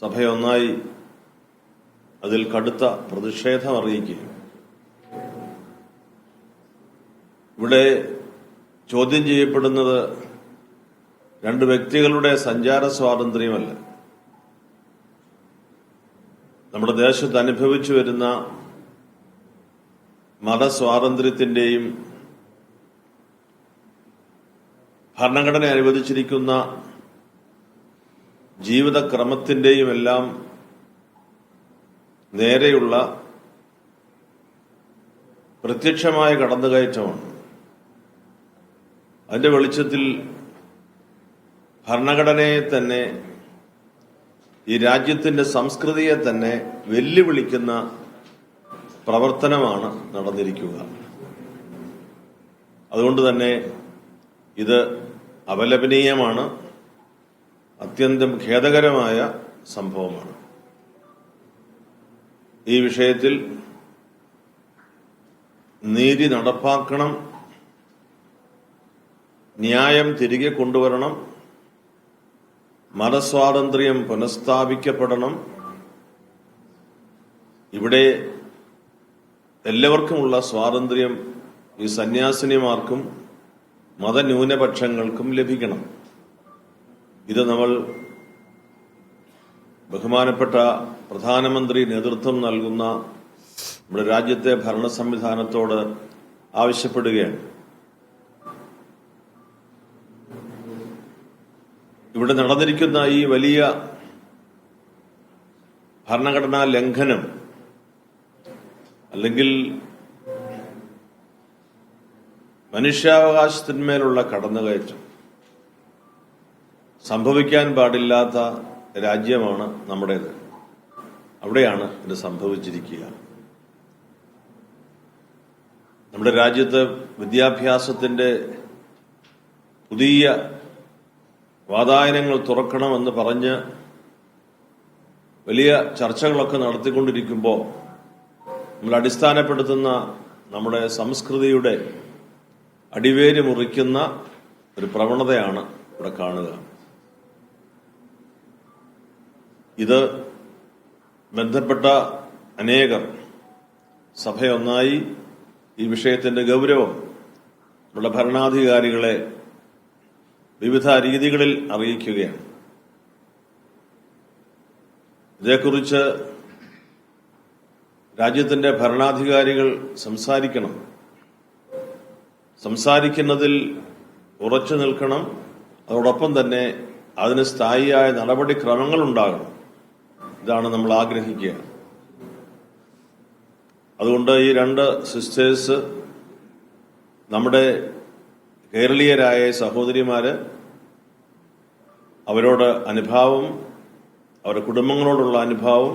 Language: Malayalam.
സഭയൊന്നായി അതിൽ കടുത്ത പ്രതിഷേധം അറിയിക്കുകയും ഇവിടെ ചോദ്യം ചെയ്യപ്പെടുന്നത് രണ്ട് വ്യക്തികളുടെ സഞ്ചാര സ്വാതന്ത്ര്യമല്ല, നമ്മുടെ ദേശത്ത് അനുഭവിച്ചു വരുന്ന മതസ്വാതന്ത്ര്യത്തിന്റെയും ഭരണഘടന അനുവദിച്ചിരിക്കുന്ന ജീവിതക്രമത്തിന്റെയും എല്ലാം നേരെയുള്ള പ്രത്യക്ഷമായ കടന്നുകയറ്റമാണ്. അതിന്റെ വെളിച്ചത്തിൽ ഭരണഘടനയെ തന്നെ, ഈ രാജ്യത്തിന്റെ സംസ്കൃതിയെ തന്നെ വെല്ലുവിളിക്കുന്ന പ്രവർത്തനമാണ് നടന്നിരിക്കുക. അതുകൊണ്ട് തന്നെ ഇത് അപലപനീയമാണ്, അത്യന്തം ഖേദകരമായ സംഭവമാണ്. ഈ വിഷയത്തിൽ നീതി നടപ്പാക്കണം, ന്യായം തിരികെ കൊണ്ടുവരണം, മതസ്വാതന്ത്ര്യം പുനഃസ്ഥാപിക്കപ്പെടണം. ഇവിടെ എല്ലാവർക്കുമുള്ള സ്വാതന്ത്ര്യം ഈ സന്യാസിനിമാർക്കും മതന്യൂനപക്ഷങ്ങൾക്കും ലഭിക്കണം. ഇത് നമ്മൾ ബഹുമാനപ്പെട്ട പ്രധാനമന്ത്രി നേതൃത്വം നൽകുന്ന നമ്മുടെ രാജ്യത്തെ ഭരണ സംവിധാനത്തോട് ആവശ്യപ്പെടുകയാണ്. ഇവിടെ നടന്നിരിക്കുന്ന ഈ വലിയ ഭരണഘടനാ ലംഘനം അല്ലെങ്കിൽ മനുഷ്യാവകാശത്തിന്മേലുള്ള കടന്നുകയറ്റം സംഭവിക്കാൻ പാടില്ലാത്ത രാജ്യമാണ് നമ്മുടേത്. അവിടെയാണ് ഇത് സംഭവിച്ചിരിക്കുക. നമ്മുടെ രാജ്യത്ത് വിദ്യാഭ്യാസത്തിന്റെ പുതിയ വാതായനങ്ങൾ തുറക്കണമെന്ന് പറഞ്ഞ് വലിയ ചർച്ചകളൊക്കെ നടത്തിക്കൊണ്ടിരിക്കുമ്പോൾ നമ്മൾ അടിസ്ഥാനപ്പെടുത്തുന്ന നമ്മുടെ സംസ്കൃതിയുടെ അടിവേര് മുറിക്കുന്ന ഒരു പ്രവണതയാണ് ഇവിടെ കാണുക. ഇത് ബന്ധപ്പെട്ട അനേകർ സഭയൊന്നായി ഈ വിഷയത്തിന്റെ ഗൗരവം നമ്മുടെ ഭരണാധികാരികളെ വിവിധ രീതികളിൽ അറിയിക്കുകയാണ്. ഇതേക്കുറിച്ച് രാജ്യത്തിന്റെ ഭരണാധികാരികൾ സംസാരിക്കണം, സംസാരിക്കുന്നതിൽ ഉറച്ചു നിൽക്കണം. അതോടൊപ്പം തന്നെ അതിന് സ്ഥായിയായ നടപടിക്രമങ്ങൾ ഉണ്ടാകണം. ഇതാണ് നമ്മൾ ആഗ്രഹിക്കുക. അതുകൊണ്ട് ഈ രണ്ട് സിസ്റ്റേഴ്സ്, നമ്മുടെ കേരളീയരായ സഹോദരിമാര്, അവരോട് അനുഭാവം, അവരുടെ കുടുംബങ്ങളോടുള്ള അനുഭാവം